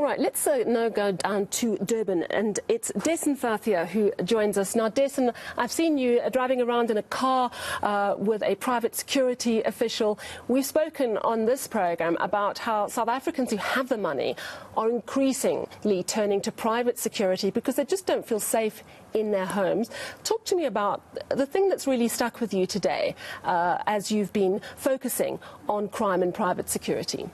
All right, let's now go down to Durban, and it's Dasen Thathiah who joins us. Now, Dasen, I've seen you driving around in a car with a private security official. We've spoken on this program about how South Africans who have the money are increasingly turning to private security because they just don't feel safe in their homes. Talk to me about the thing that's really stuck with you today as you've been focusing on crime and private security.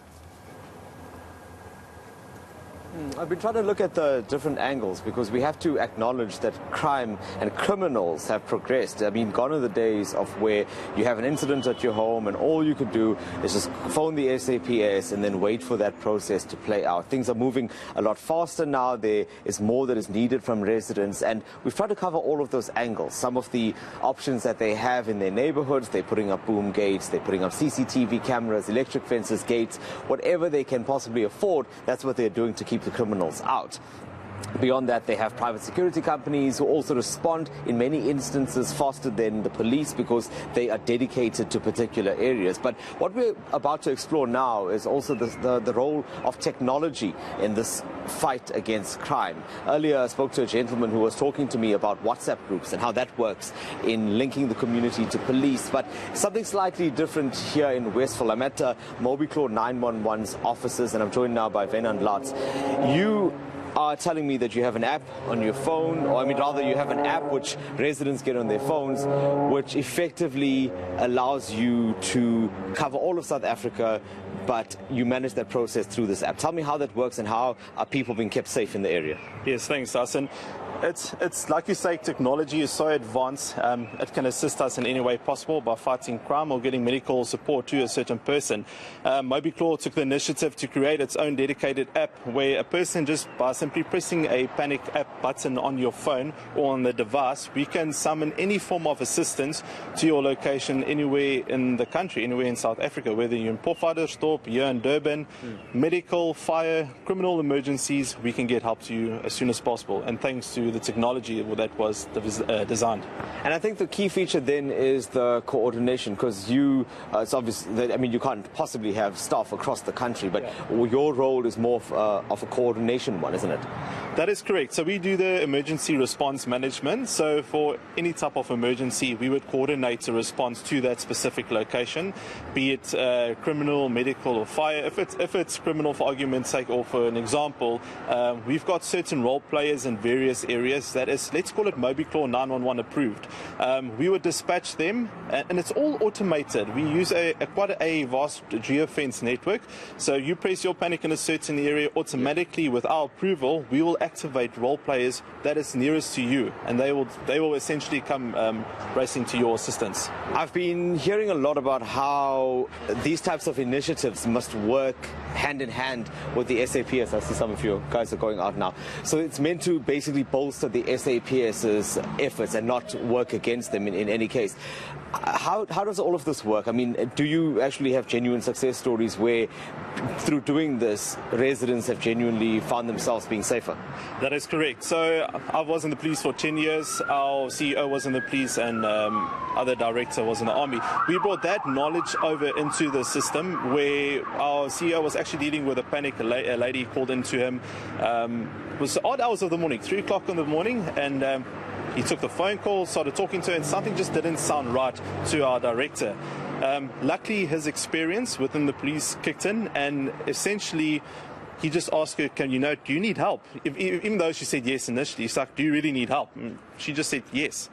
I've been trying to look at the different angles because we have to acknowledge that crime and criminals have progressed. I mean, gone are the days of where you have an incident at your home and all you could do is just phone the SAPS and then wait for that process to play out. Things are moving a lot faster now. There is more that is needed from residents, and we've tried to cover all of those angles. Some of the options that they have in their neighborhoods, they're putting up boom gates, they're putting up CCTV cameras, electric fences, gates, whatever they can possibly afford. That's what they're doing to keep the criminals out. Beyond that, they have private security companies who also respond in many instances faster than the police because they are dedicated to particular areas. But what we're about to explore now is also the role of technology in this fight against crime. Earlier, I spoke to a gentleman who was talking to me about WhatsApp groups and how that works in linking the community to police. But something slightly different here in Westville. I'm at Mobiclaw 911's offices, and I'm joined now by Dasen Thathiah. You are telling me that you have an app on your phone, or I mean rather you have an app which residents get on their phones, which effectively allows you to cover all of South Africa, but you manage that process through this app. Tell me how that works and how are people being kept safe in the area? Yes, thanks, Dasen. It's like you say, technology is so advanced, it can assist us in any way possible by fighting crime or getting medical support to a certain person. Mobiclaw took the initiative to create its own dedicated app where a person, just by simply pressing a panic app button on your phone or on the device, we can summon any form of assistance to your location anywhere in the country, anywhere in South Africa, whether you're in Pofaddersdorp, here in Durban, medical, fire, criminal emergencies, we can get help to you as soon as possible. And thanks to the technology that was designed. And I think the key feature then is the coordination, because it's obvious that, I mean, you can't possibly have staff across the country, but your role is more of a coordination one, isn't it? That is correct. So we do the emergency response management. So for any type of emergency, we would coordinate a response to that specific location, be it criminal, medical, or fire. If it's criminal, for argument's sake, or for an example, we've got certain role players in various areas that is, let's call it Mobiclaw 911 approved. We would dispatch them, and it's all automated. We use quite a vast geofence network. So you press your panic in a certain area, automatically with our approval, we will activate role players that is nearest to you, and they will essentially come racing to your assistance. I've been hearing a lot about how these types of initiatives must work hand in hand with the SAPS. I see some of you guys are going out now. So it's meant to basically bolster the SAPS's efforts and not work against them in any case. How does all of this work? I mean, do you actually have genuine success stories where through doing this, residents have genuinely found themselves being safer? That is correct. So I was in the police for 10 years. Our CEO was in the police, and other director was in the army. We brought that knowledge over into the system where our CEO was actually dealing with a panic. A lady called into him. It was odd hours of the morning, 3 o'clock in the morning, and he took the phone call, started talking to her, and something just didn't sound right to our director. Luckily, his experience within the police kicked in, and essentially he just asked her, do you need help? Even though she said yes initially, he's like, do you really need help? And she just said yes.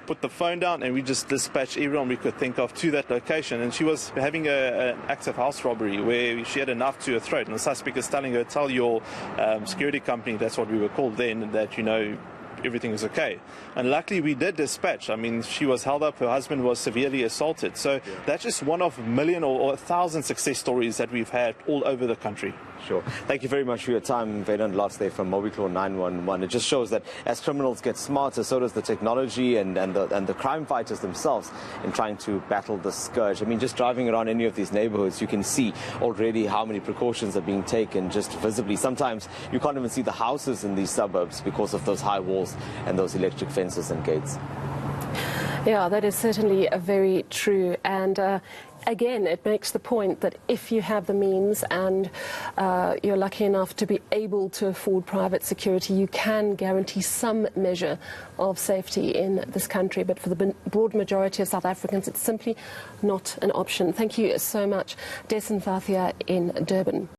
Put the phone down, and we just dispatched everyone we could think of to that location. And she was having an active house robbery where she had a knife to her throat, and the suspect is telling her, tell your security company, that's what we were called then, that everything is okay. And luckily we did dispatch. I mean, she was held up, her husband was severely assaulted. So that's just one of a million or 1,000 success stories that we've had all over the country. Sure. Thank you very much for your time, Dasen Thathiah from Mobiclaw 911. It just shows that as criminals get smarter, so does the technology and the crime fighters themselves in trying to battle the scourge. I mean, just driving around any of these neighborhoods, you can see already how many precautions are being taken just visibly. Sometimes you can't even see the houses in these suburbs because of those high walls and those electric fences and gates. Yeah, that is certainly very true. And again, it makes the point that if you have the means and you're lucky enough to be able to afford private security, you can guarantee some measure of safety in this country. But for the broad majority of South Africans, it's simply not an option. Thank you so much, Dasen Thathiah in Durban.